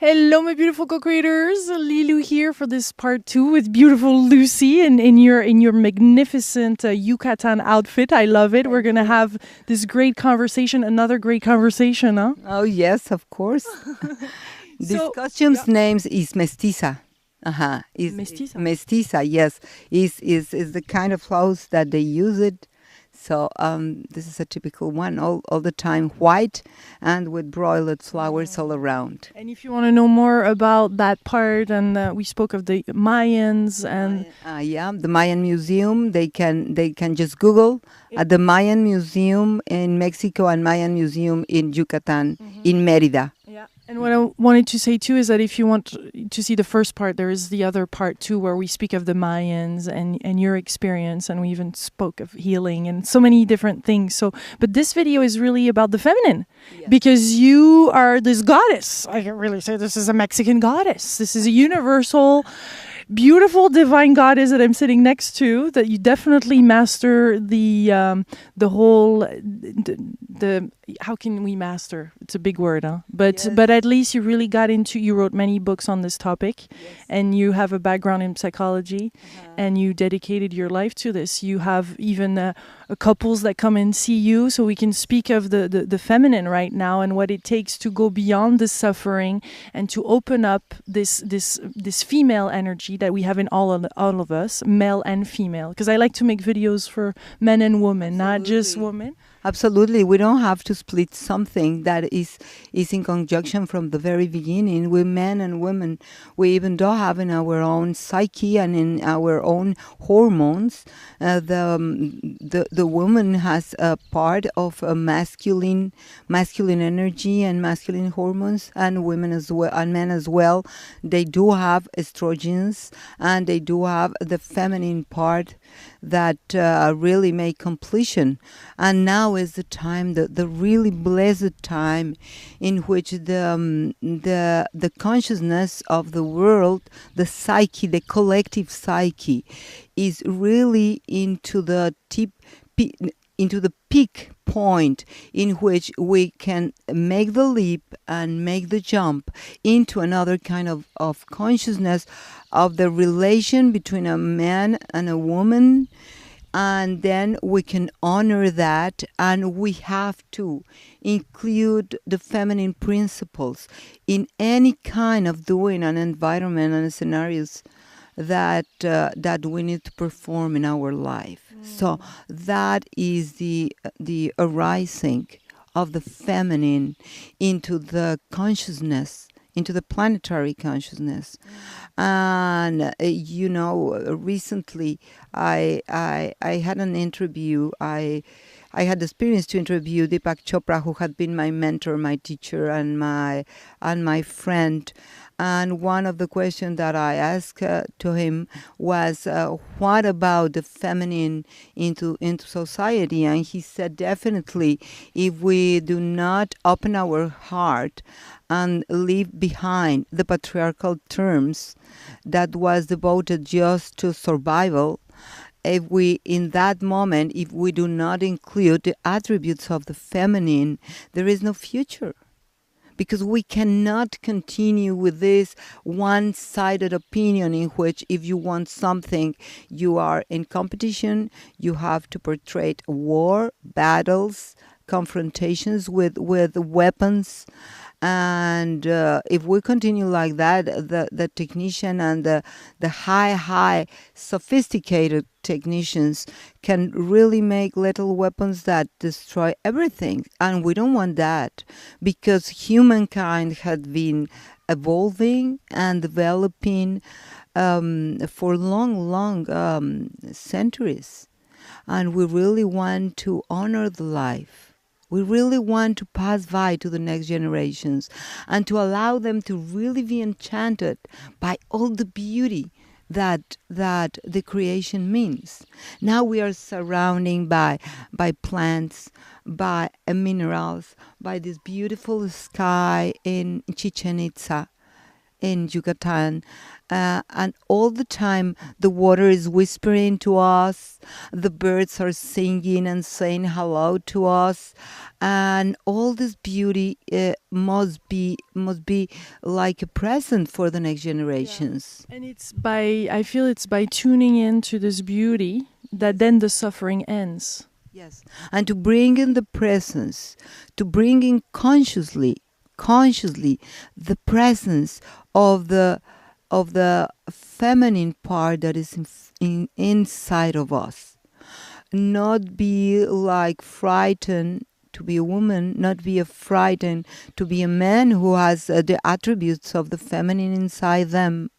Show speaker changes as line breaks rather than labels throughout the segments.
Hello, my beautiful co-creators. Lilu here for this part 2 with beautiful Lucy in your magnificent Yucatan outfit. I love it. We're gonna have this great conversation, another great conversation, huh?
Oh, yes, of course. This costume's name is Mestiza. Is
Mestiza.
Mestiza, yes. Is the kind of clothes that they use it. So this is a typical one, all the time white and with broilered flowers all around.
And if you want to know more about that part, and we spoke of the Mayans and
the Mayan Museum. They can just Google at the Mayan Museum in Mexico and Mayan Museum in Yucatan, in Mérida.
yeah. And what I wanted to say too is that if you want to see the first part, there is the other part too, where we speak of the Mayans and your experience, and we even spoke of healing and so many different things. So, but this video is really about the feminine, because you are this goddess. I can really say this is a Mexican goddess. This is a universal, beautiful, divine goddess that I'm sitting next to. That you definitely master the whole the how can we master? It's a big word, huh? But at least you really got into. You wrote many books on this topic, and you have a background in psychology, and you dedicated your life to this. You have even couples that come and see you, so we can speak of the feminine right now and what it takes to go beyond the suffering and to open up this female energy that we have in all of us, male and female. Because I like to make videos for men and women, not just women.
Absolutely. We don't have to split something that is in conjunction from the very beginning. We're men and women. We even do have in our own psyche and in our own hormones. The woman has a part of a masculine energy and masculine hormones, and women as well, and men as well. They do have estrogens, and they do have the feminine part that really make completion. And now is the time, the really blessed time, in which the consciousness of the world, the psyche, the collective psyche, is really into the peak point in which we can make the leap and make the jump into another kind of consciousness of the relation between a man and a woman. And then we can honor that, and we have to include the feminine principles in any kind of doing an environment and scenarios that we need to perform in our life. So that is the arising of the feminine into the consciousness, into the planetary consciousness. And recently I had an interview. I had the experience to interview Deepak Chopra, who had been my mentor, my teacher, and my friend. And one of the questions that I asked to him was, what about the feminine into society? And he said, definitely, if we do not open our heart and leave behind the patriarchal terms that was devoted just to survival, if we, in that moment, if we do not include the attributes of the feminine, there is no future. Because we cannot continue with this one-sided opinion in which if you want something, you are in competition, you have to portray war, battles, confrontations with weapons. And if we continue like that, the technician and the high sophisticated technicians can really make little weapons that destroy everything. And we don't want that, because humankind had been evolving and developing for long centuries. And we really want to honor the life. We really want to pass by to the next generations and to allow them to really be enchanted by all the beauty that the creation means. Now we are surrounded by plants, by minerals, by this beautiful sky in Chichen Itza, in Yucatan, and all the time the water is whispering to us, the birds are singing and saying hello to us, and all this beauty must be like a present for the next
Yeah.
generations.
And I feel it's by tuning into this beauty that then the suffering ends.
Yes, and to bring in the presence, to bring in consciously the presence of the feminine part that is inside of us. Not be like frightened to be a woman, not be frightened to be a man who has the attributes of the feminine inside them.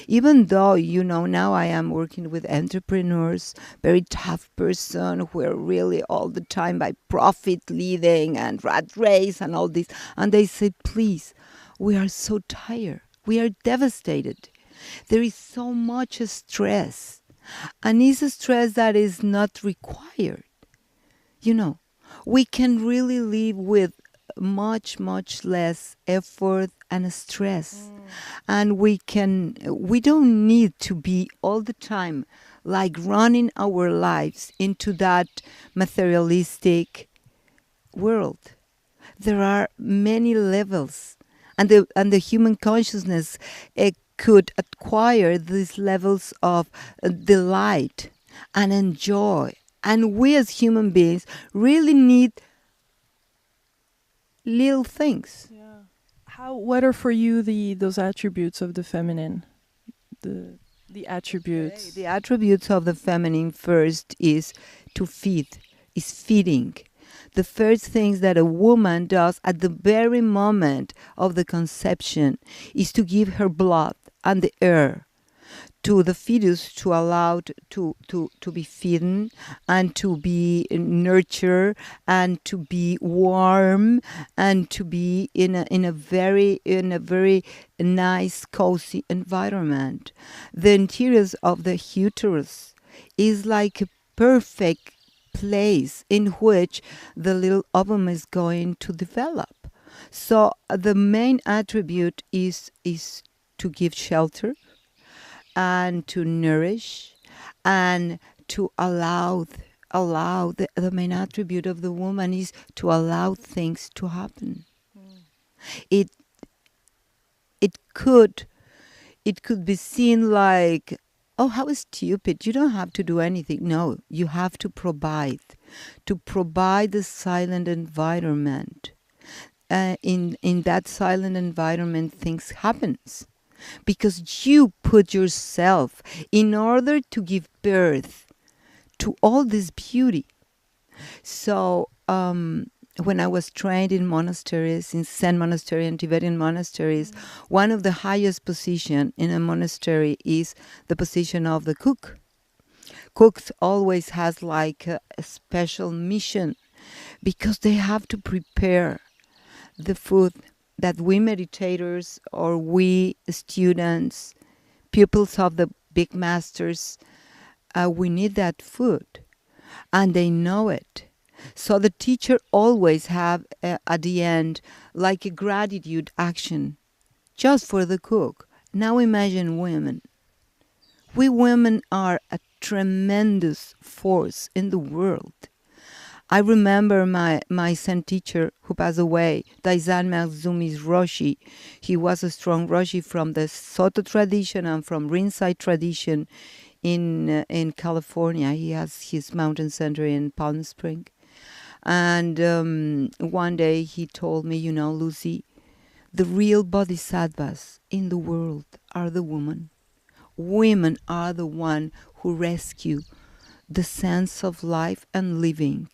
Even though, now I am working with entrepreneurs, very tough person who are really all the time by profit leading and rat race and all this. And they said, please, we are so tired. We are devastated. There is so much stress. And it's a stress that is not required. You know, we can really live with much less effort and stress. And we don't need to be all the time like running our lives into that materialistic world. There are many levels, and the human consciousness could acquire these levels of delight and enjoy. And we as human beings really need little things.
Yeah. What are for you those attributes of the feminine? The attributes.
The attributes of the feminine first is to feed, is feeding. The first things that a woman does at the very moment of the conception is to give her blood and the air to the fetus to allow to be feedden and to be nurtured and to be warm and to be in a very nice cozy environment. The interior of the uterus is like a perfect place in which the little ovum is going to develop. So the main attribute is to give shelter and to nourish and to allow the main attribute of the woman is to allow things to happen. It it could be seen like, oh, how stupid, you don't have to do anything. No, you have to provide the silent environment. In that silent environment things happens because you put yourself in order to give birth to all this beauty. So when I was trained in monasteries, in Zen monastery and Tibetan monasteries, one of the highest position in a monastery is the position of the cook. Cooks always has like a special mission because they have to prepare the food that we meditators or we students, pupils of the big masters, we need that food, and they know it. So the teacher always have at the end like a gratitude action just for the cook. Now imagine women. We women are a tremendous force in the world. I remember my Zen teacher who passed away, Daizan Mazumi's Roshi. He was a strong Roshi from the Soto tradition and from Rinzai tradition in California. He has his mountain center in Palm Springs. And one day he told me, Lucy, the real bodhisattvas in the world are the women. Women are the one who rescue the sense of life and living.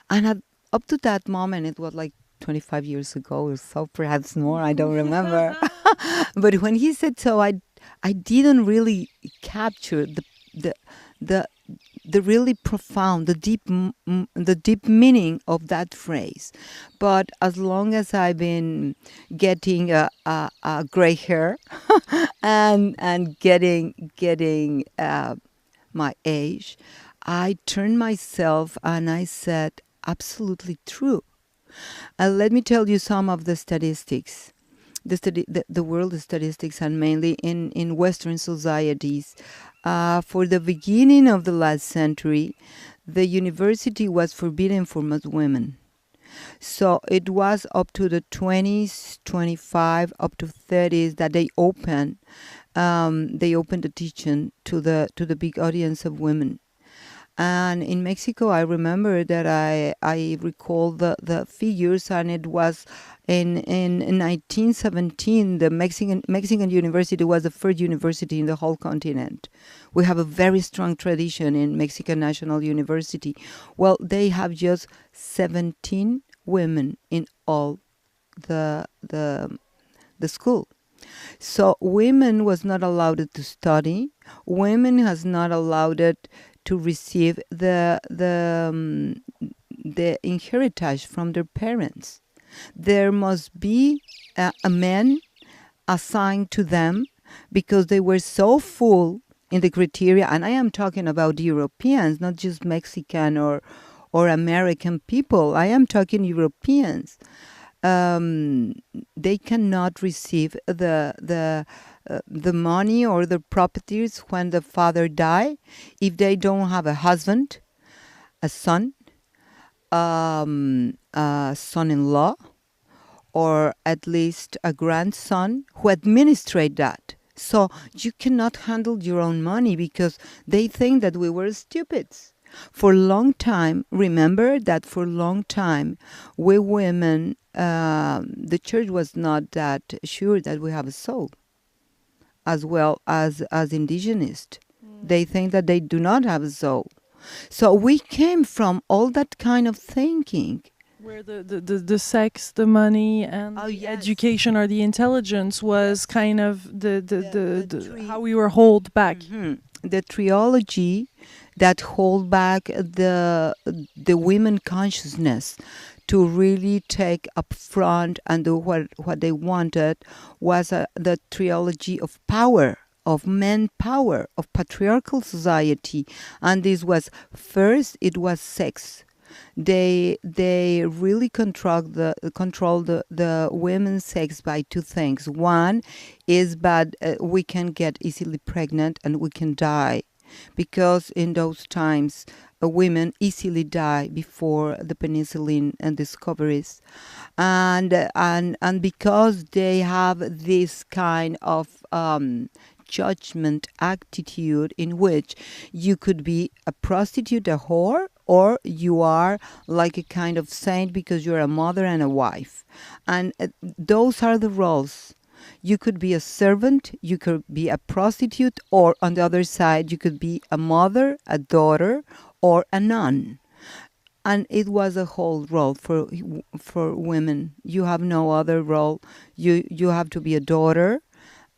And up to that moment, it was like 25 years ago or so, perhaps more, I don't remember. But when he said so, I didn't really capture the really profound, the deep meaning of that phrase. But as long as I've been getting a gray hair and getting my age, I turned myself and I said, absolutely true. Let me tell you some of the statistics. the world statistics, and mainly in Western societies. For the beginning of the last century, the university was forbidden for most women. So it was up to the 20s, 25, up to 30s that they opened. They opened the teaching to the big audience of women. And in Mexico, I remember that I recall the figures, and it was in 1917, the Mexican University was the first university in the whole continent. We have a very strong tradition in Mexican National University. Well, they have just 17 women in all the school. So women was not allowed to study. Women has not allowed it to receive the inheritance from their parents. There must be a man assigned to them because they were so full in the criteria. And I am talking about Europeans, not just Mexican or American people. I am talking Europeans. They cannot receive the money or the properties when the father die if they don't have a husband, a son, a son-in-law, or at least a grandson who administrate that. So you cannot handle your own money because they think that we were stupids. For a long time, remember that for a long time, we women, the church was not that sure that we have a soul, as well as indigenous. They think that they do not have a soul. So we came from all that kind of thinking.
Where the sex, the money, and the
Yes.
education or the intelligence was kind of
tree.
how we were held back.
The trilogy that hold back the women consciousness to really take up front and do what they wanted was the trilogy of power, of men power, of patriarchal society. And this was first, it was sex. They really control the women's sex by two things. One is that we can get easily pregnant and we can die, because in those times women easily die before the penicillin and discoveries, and because they have this kind of judgment attitude in which you could be a prostitute, a whore, or you are like a kind of saint because you're a mother and a wife. And those are the roles. You could be a servant, you could be a prostitute, or on the other side, you could be a mother, a daughter, or a nun. And it was a whole role for women. You have no other role. You have to be a daughter,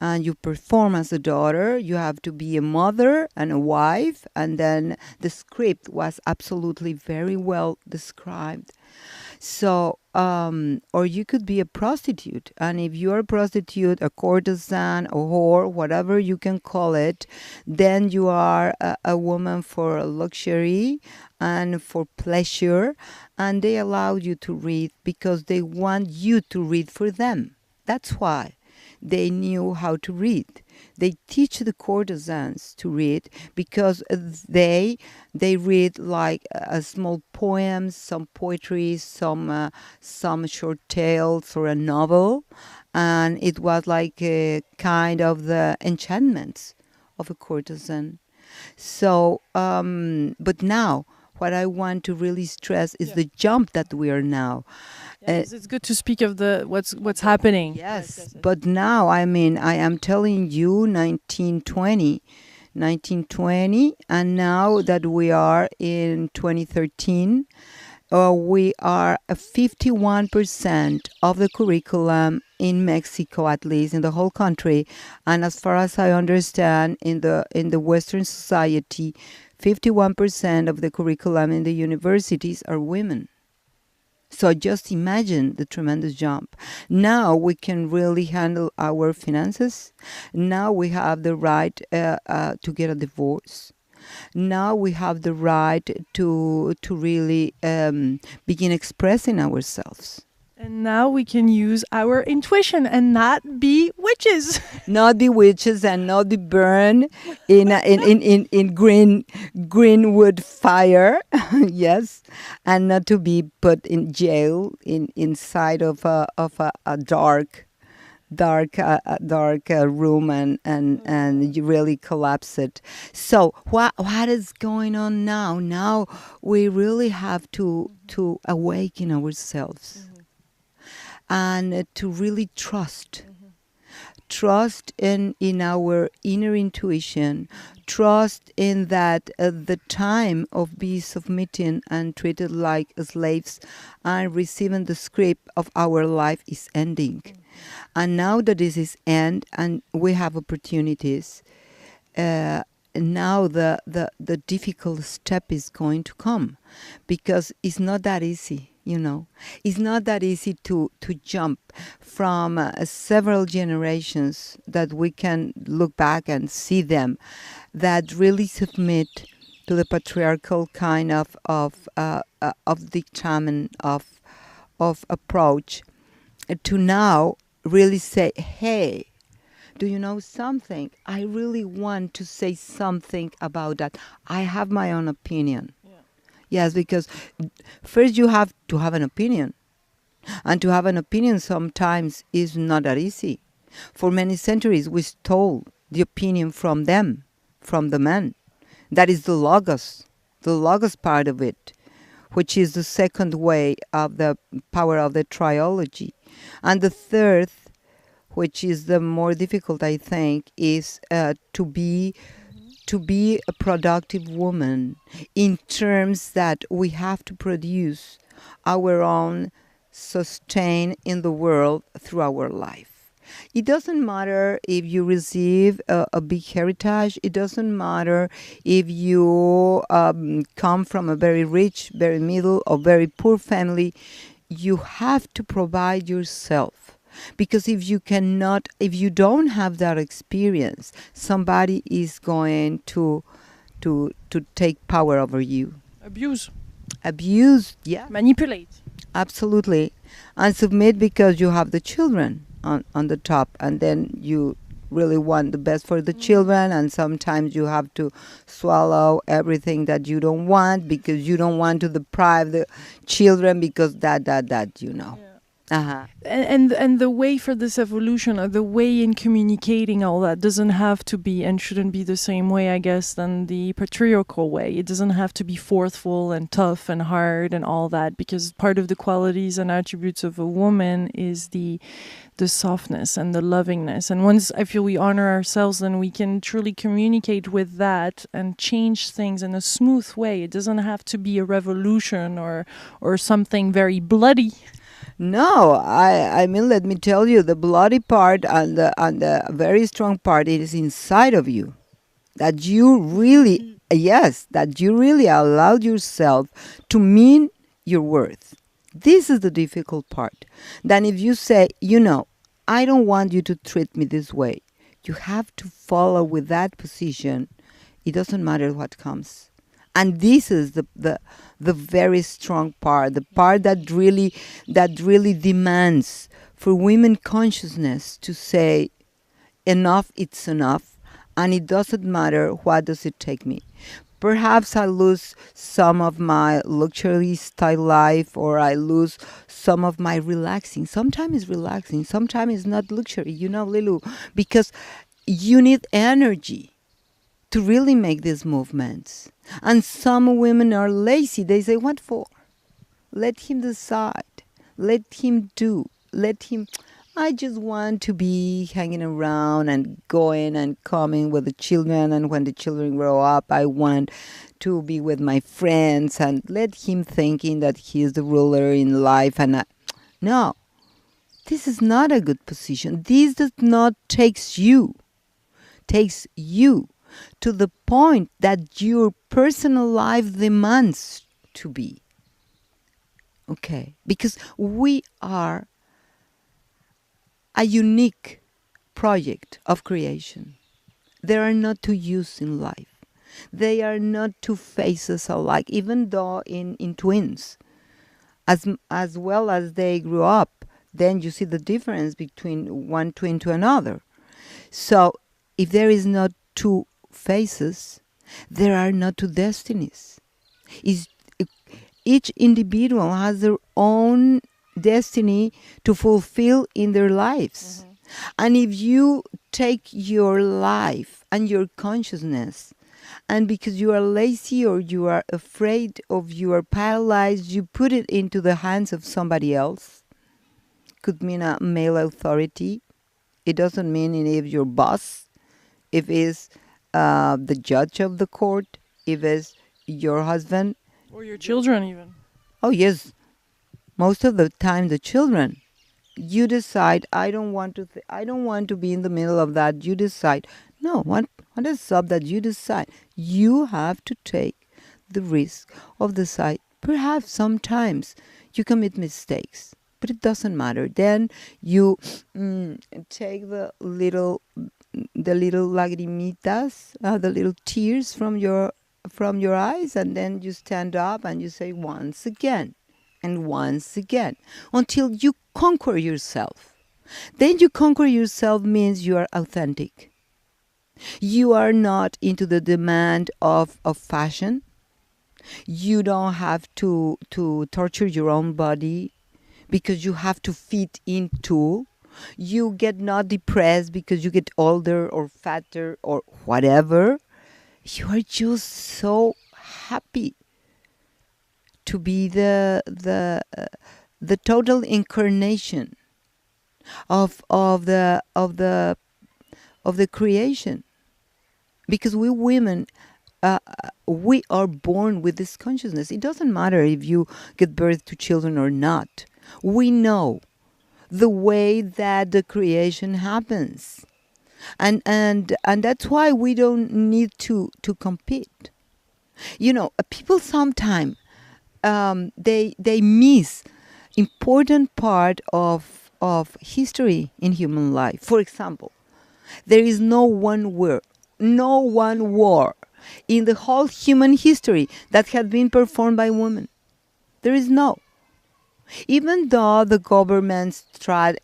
and you perform as a daughter. You have to be a mother and a wife, and then the script was absolutely very well described. So, or you could be a prostitute, and if you're a prostitute, a courtesan, a whore, whatever you can call it, then you are a woman for luxury and for pleasure, and they allow you to read because they want you to read for them. That's why they knew how to read. They teach the courtesans to read because they read like small poems, some poetry, some short tales or a novel, and it was like a kind of the enchantments of a courtesan. So, but now what I want to really stress is the jump that we are now.
Yes, it's good to speak of the what's happening.
Yes, but now, I mean, I am telling you 1920, and now that we are in 2013, we are 51% of the curriculum in Mexico, at least in the whole country, and as far as I understand, in the Western society, 51% of the curriculum in the universities are women. So just imagine the tremendous jump. Now we can really handle our finances. Now we have the right to get a divorce. Now we have the right to really begin expressing ourselves.
And now we can use our intuition and not be witches.
Not be witches and not be burned in green wood fire. Yes, and not to be put in jail inside of a dark room, and you really collapse it. So what is going on now? Now we really have to awaken ourselves, and to really trust in our inner intuition, trust in that the time of being submitting and treated like slaves and receiving the script of our life is ending. And now that this is end and we have opportunities, now the difficult step is going to come, because it's not that easy. It's not that easy to jump from several generations that we can look back and see them that really submit to the patriarchal kind of dictamen of approach, to now really say, hey, do you know something? I really want to say something about that. I have my own opinion. Yes, because first you have to have an opinion. And to have an opinion sometimes is not that easy. For many centuries we stole the opinion from them, from the men. That is the logos part of it, which is the second way of the power of the triology. And the third, which is the more difficult, I think, is to be a productive woman, in terms that we have to produce our own sustain in the world through our life. It doesn't matter if you receive a big heritage. It doesn't matter if you come from a very rich, very middle, or very poor family. You have to provide yourself. Because if you don't have that experience, somebody is going to take power over you. Abuse, yeah.
Manipulate.
Absolutely. And submit because you have the children on the top, and then you really want the best for the children, and sometimes you have to swallow everything that you don't want because you don't want to deprive the children, because that.
Yeah. And the way for this evolution, or the way in communicating all that, doesn't have to be and shouldn't be the same way, I guess, than the patriarchal way. It doesn't have to be forceful and tough and hard and all that, because part of the qualities and attributes of a woman is the softness and the lovingness. And once I feel we honor ourselves, then we can truly communicate with that and change things in a smooth way. It doesn't have to be a revolution or something very bloody.
No, I mean, let me tell you, the bloody part and the very strong part, it is inside of you. That you really, yes, that you really allowed yourself to mean your worth. This is the difficult part. Then if you say, I don't want you to treat me this way, you have to follow with that position. It doesn't matter what comes. And this is the very strong part, the part that really demands for women consciousness to say, enough, it's enough, and it doesn't matter what does it take me. Perhaps I lose some of my luxury style life, or I lose some of my relaxing. Sometimes it's relaxing, sometimes it's not luxury, Lilu, because you need energy to really make these movements. And some women are lazy. They say, what for? Let him decide. Let him do. I just want to be hanging around and going and coming with the children. And when the children grow up, I want to be with my friends, and let him thinking that he is the ruler in life. No, this is not a good position. This does not takes you to the point that your personal life demands to be. Okay? Because we are a unique project of creation. There are not two yous in life. They are not two faces alike, even though in twins. As well as they grew up, then you see the difference between one twin to another. So if there is not two faces, there are not two destinies. Is each individual has their own destiny to fulfill in their lives. And if you take your life and your consciousness, and because you are lazy or you are afraid of you are paralyzed, you put it into the hands of somebody else, could mean a male authority. It doesn't mean if your boss, if it's the judge of the court, if it's your husband.
Or your children, even.
Oh, yes. Most of the time, the children. You decide, I don't want to. I don't want to be in the middle of that. You decide. No, what is up that you decide? You have to take the risk of decide. Perhaps sometimes you commit mistakes, but it doesn't matter. Then you take the little lagrimitas, the little tears from your eyes, and then you stand up and you say once again and once again until you conquer yourself. Then you conquer yourself means you are authentic. You are not into the demand of fashion. You don't have to torture your own body because you have to fit into. You get not depressed because you get older or fatter or whatever. You are just so happy to be the total incarnation of the creation, because we women, we are born with this consciousness. It doesn't matter if you give birth to children or not. We know the way that the creation happens, and that's why we don't need to compete. People sometimes they miss important part of history in human life. For example, there is no one war in the whole human history that has been performed by women. There is no. Even though the governments tried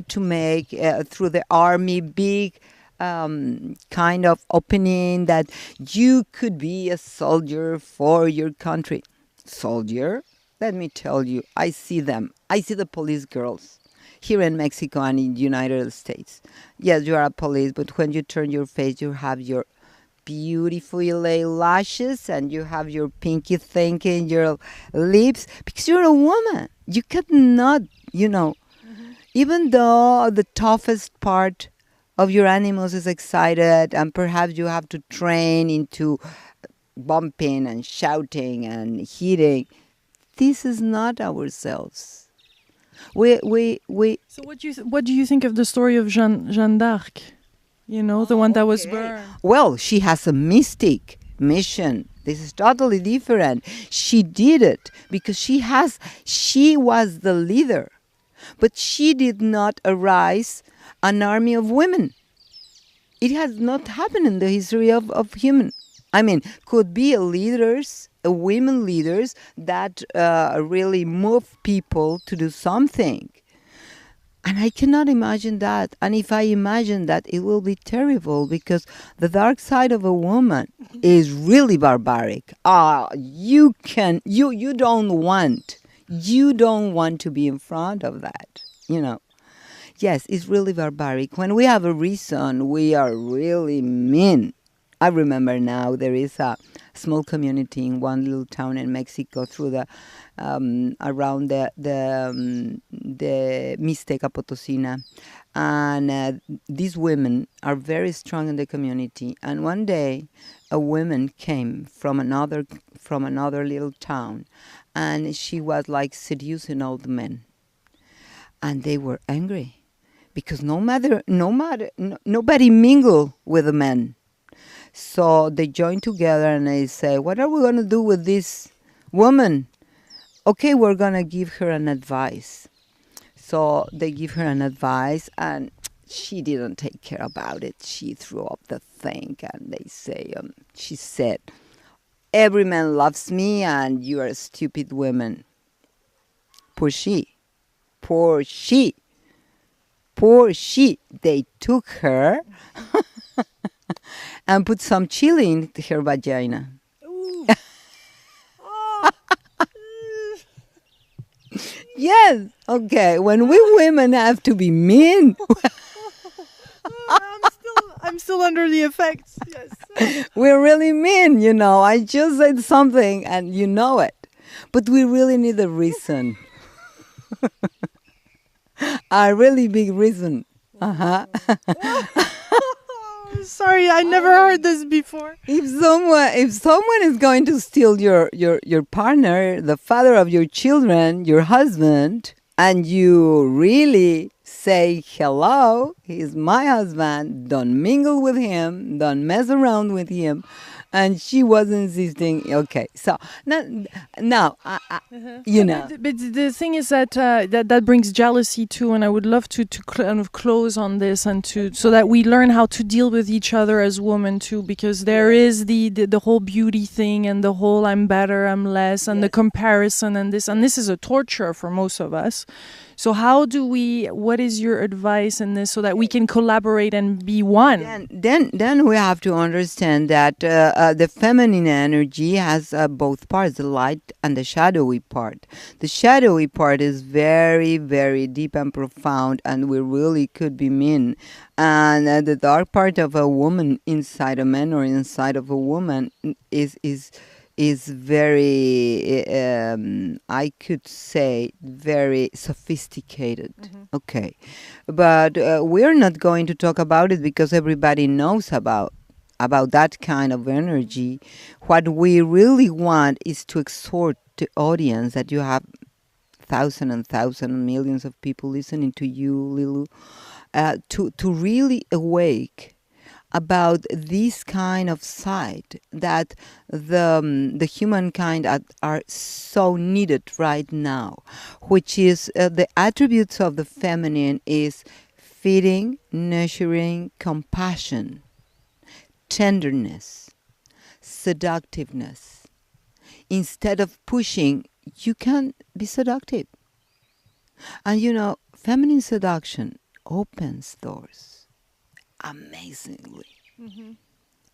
to make through the army big kind of opening that you could be a soldier for your country. Soldier? Let me tell you, I see them. I see the police girls here in Mexico and in the United States. Yes, you are a police, but when you turn your face, you have your beautiful lashes and you have your pinky thing in your lips because you're a woman. You cannot, even though the toughest part of your animals is excited and perhaps you have to train into bumping and shouting and hitting, this is not ourselves. We.
So what do you think of the story of Jeanne d'Arc? The one that was burned.
Well, she has a mystic mission. This is totally different. She did it because she was the leader, but she did not arise an army of women. It has not happened in the history of human. I mean, could be women leaders that really move people to do something. And I cannot imagine that. And if I imagine that, it will be terrible because the dark side of a woman is really barbaric. You don't want to be in front of that, Yes, it's really barbaric. When we have a reason, we are really mean. I remember now there is a small community in one little town in Mexico through the around the Mixteca Potosina, and these women are very strong in the community. And one day, a woman came from another little town, and she was like seducing all the men, and they were angry because nobody mingle with the men. So they joined together and they say, what are we going to do with this woman? Okay, we're going to give her an advice. So they give her an advice and she didn't take care about it. She threw up the thing and she said, every man loves me and you are a stupid woman. Poor she. Poor she. Poor she. They took her and put some chili in her vagina.
Ooh.
Yes. Okay. When we women have to be mean,
I'm still under the effects. Yes.
we're really mean, I just said something and you know it. But we really need a reason. A really big reason. Uh-huh.
Sorry, I never heard this before.
If someone is going to steal your partner, the father of your children, your husband, and you really say hello, he's my husband, don't mingle with him, don't mess around with him, and she was insisting. Okay, so now
But the thing is that that brings jealousy too, and I would love to kind of close on this and so that we learn how to deal with each other as women too, because there is the whole beauty thing and the whole I'm better, I'm less, and the comparison and this is a torture for most of us. So what is your advice in this so that we can collaborate and be one?
Then we have to understand that the feminine energy has both parts, the light and the shadowy part. The shadowy part is very, very deep and profound, and we really could be mean. And the dark part of a woman inside a man or inside of a woman is very, I could say, very sophisticated. Okay. But we're not going to talk about it because everybody knows about that kind of energy. What we really want is to exhort the audience that you have thousands and millions of people listening to you, Lilu, to really awake about this kind of side that the humankind are so needed right now, which is the attributes of the feminine is feeding, nurturing, compassion, tenderness, seductiveness. Instead of pushing, you can be seductive. And feminine seduction opens doors amazingly.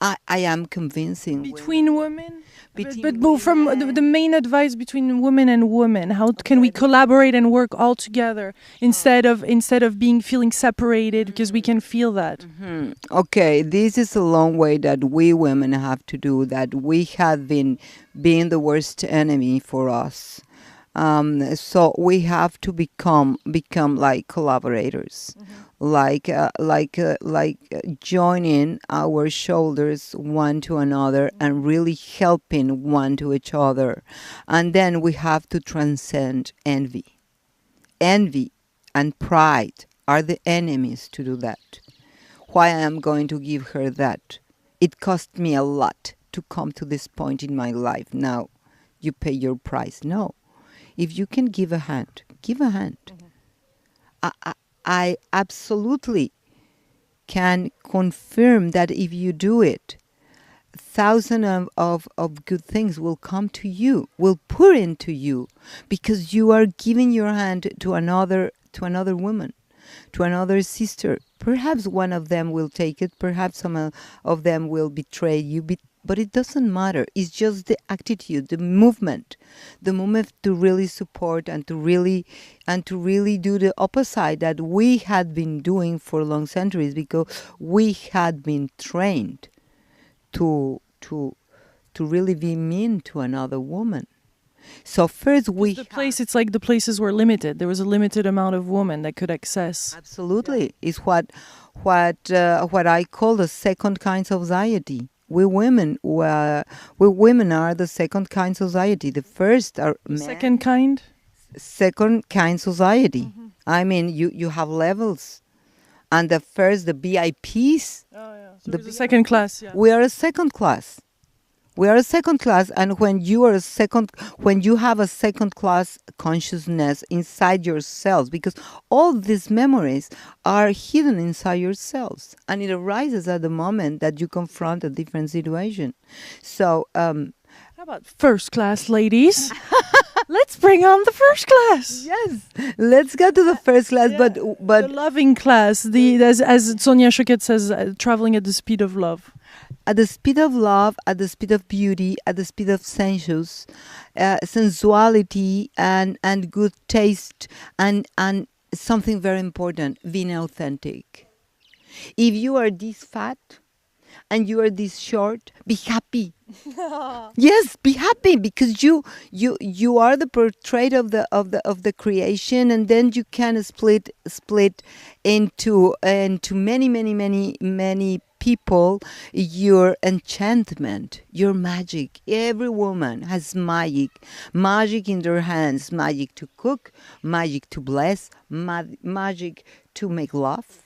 I am convincing
Between women?
Between
But from the main advice between women and women, how can we collaborate and work all together instead of feeling separated, because we can feel that.
Okay, this is a long way that we women have to do, that we have been being the worst enemy for us. So we have to become like collaborators, like joining our shoulders one to another and really helping one to each other. And then we have to transcend envy. Envy and pride are the enemies to do that. Why I am going to give her that? It cost me a lot to come to this point in my life. Now you pay your price. No. If you can give a hand, give a hand. I absolutely can confirm that if you do it, thousands of good things will come to you, will pour into you, because you are giving your hand to another woman, to another sister. Perhaps one of them will take it, perhaps some of them will betray you, but it doesn't matter. It's just the attitude, the movement to really support and to really do the opposite that we had been doing for long centuries, because we had been trained to really be mean to another woman. So first
It's like the places were limited. There was a limited amount of women that could access.
Absolutely, is what I call the second kind society. We women are the second kind society. The first are men.
Second kind
Society. I mean, you have levels, and the VIPs.
Oh yeah. So the second class. Yeah.
We are a second class. We are a second class, and when you have a second class consciousness inside yourselves, because all these memories are hidden inside yourselves, and it arises at the moment that you confront a different situation. So,
how about first class ladies? Let's bring on the first class.
Yes, let's go to the first class,
Yeah,
but
the loving class. As Sonia Choquette says, traveling at the speed of love.
at the speed of love, at the speed of beauty, at the speed of sensuality and good taste and something very important, being authentic. If you are this fat and you are this short, be happy. Yes, be happy because you are the portrait of the creation, and then you can split into many people your enchantment, your magic. Every woman has magic in their hands, magic to cook, magic to bless, magic to make love,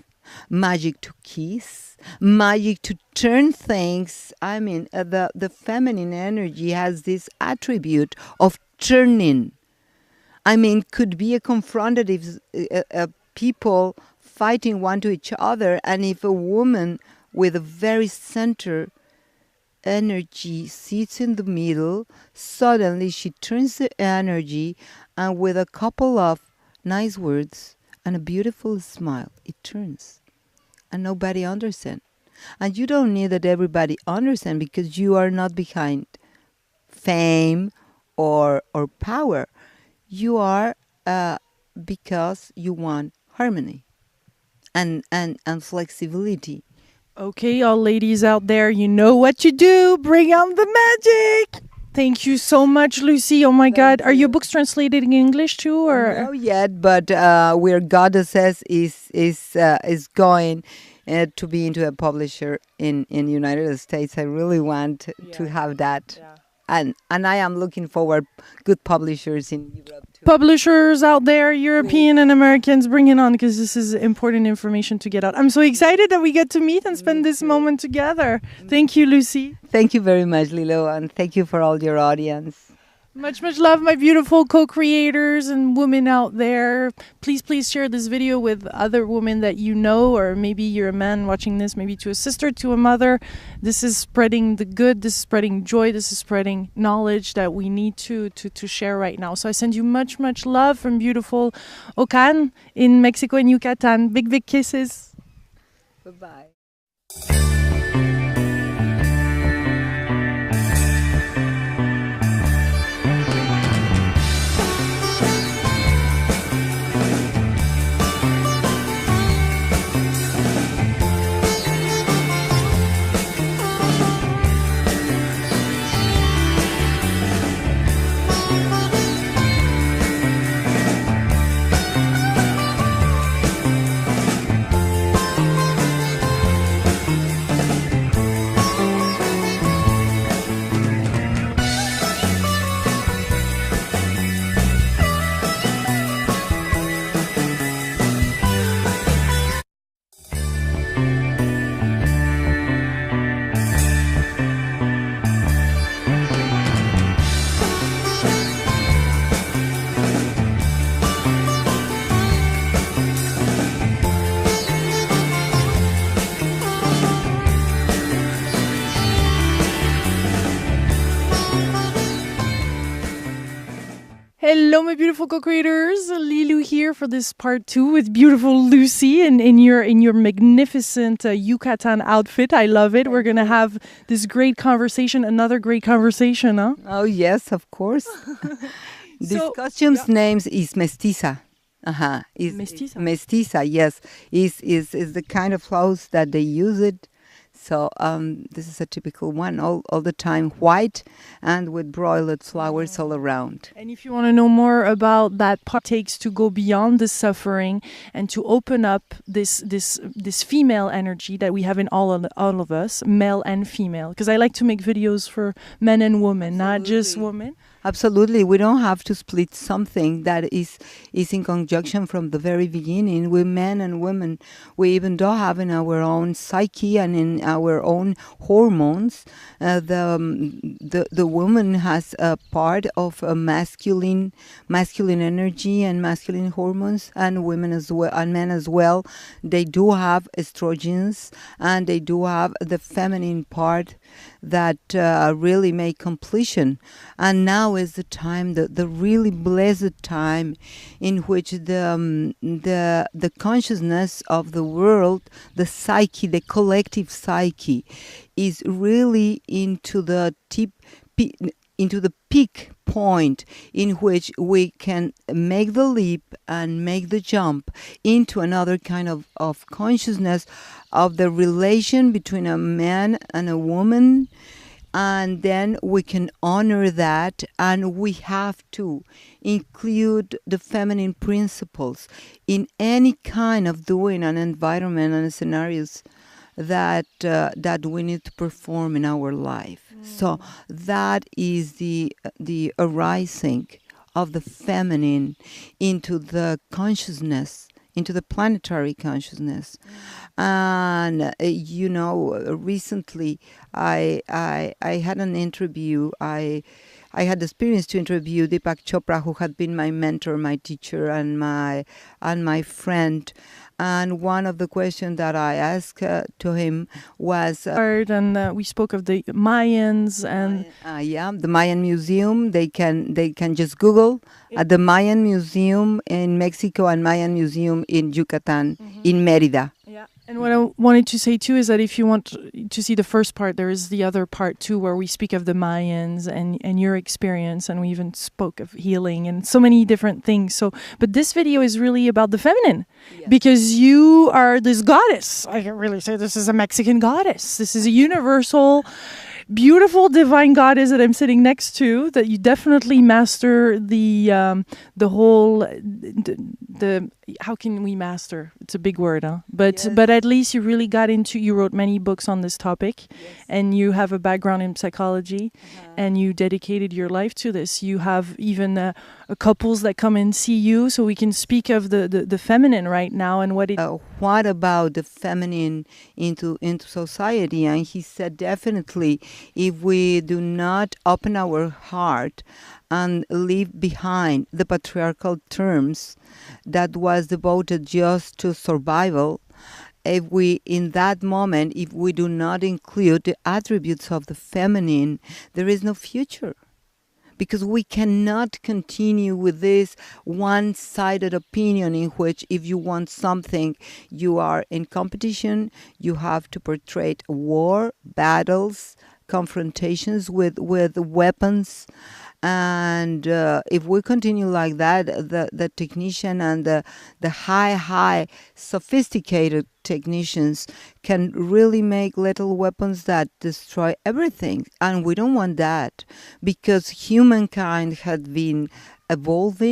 magic to kiss, magic to turn things. I mean, the feminine energy has this attribute of turning. I mean, could be a confrontative people fighting one to each other, and if a woman with a very center energy sits in the middle, suddenly she turns the energy, and with a couple of nice words and a beautiful smile, it turns. And nobody understands. And you don't need that everybody understand, because you are not behind fame or power. You are because you want harmony and flexibility.
Okay, all ladies out there, you know what to do. Bring on the magic. Thank you so much, Lucy. Oh my God, are your books translated in English too, or
No yet, but where Goddesses is going to be into a publisher in United States. I really want to have that, and I am looking forward good publishers in Europe too.
publishers out there, European and Americans, bring it on, because this is important information to get out. I'm so excited that we get to meet and spend this moment together. Thank you, Lucy.
Thank you very much, Lilo, and thank you for all your audience.
Much love, my beautiful co-creators and women out there. Please share this video with other women that you know, or maybe you're a man watching this, maybe to a sister, to a mother. This is spreading the good, this is spreading joy, this is spreading knowledge that we need to share right now. So I send you much love from beautiful Ocan in Mexico and Yucatan. Big kisses.
Bye-bye.
Hello, my beautiful co-creators. Lilou here for this part 2 with beautiful Lucy in your magnificent Yucatan outfit. I love it. We're gonna have this great conversation, another great conversation, huh?
Oh yes, of course. This costume's name is Mestiza. Is
Mestiza.
Mestiza, yes. Is the kind of clothes that they use it. So this is a typical one, all the time white and with broiled flowers all around.
And if you want to know more about that part, it takes to go beyond the suffering and to open up this female energy that we have in all of us, male and female. Because I like to make videos for men and women, not just women.
Absolutely. We don't have to split something that is in conjunction from the very beginning. We men and women, we even do have in our own psyche and in our own hormones. The woman has a part of a masculine energy and masculine hormones, and women as well, and men as well. They do have estrogens, and they do have the feminine part that really make completion. And now is the time, the really blessed time, in which the consciousness of the world, the psyche, the collective psyche, is really into the peak point, in which we can make the leap and make the jump into another kind of consciousness of the relation between a man and a woman. And then we can honor that, and we have to include the feminine principles in any kind of doing an environment and scenarios that we need to perform in our life. So that is the arising of the feminine into the consciousness, into the planetary consciousness. And recently I had an interview. I had the experience to interview Deepak Chopra, who had been my mentor, my teacher, and my friend. And one of the questions that I asked to him was,
and we spoke of the Mayans and
the Mayan Museum. They can just Google at the Mayan Museum in Mexico and Mayan Museum in Yucatan, in Mérida.
Yeah. And what I wanted to say too is that if you want to see the first part, there is the other part too, where we speak of the Mayans and your experience, and we even spoke of healing and so many different things. So, but this video is really about the feminine, because you are this goddess. I can really say this is a Mexican goddess. This is a universal, beautiful, divine goddess that I'm sitting next to. That you definitely master the whole the how can we master? It's a big word, huh? But at least you really got into. You wrote many books on this topic, and you have a background in psychology, and you dedicated your life to this. You have even couples that come and see you, so we can speak of the feminine right now and what it.
What about the feminine into society? And he said, definitely, if we do not open our heart and leave behind the patriarchal terms that was devoted just to survival, if we, in that moment, if we do not include the attributes of the feminine, there is no future. Because we cannot continue with this one-sided opinion in which if you want something, you are in competition, you have to portray war, battles, confrontations with weapons. And if we continue like that, the technician and the high sophisticated technicians can really make little weapons that destroy everything. And we don't want that, because humankind had been evolving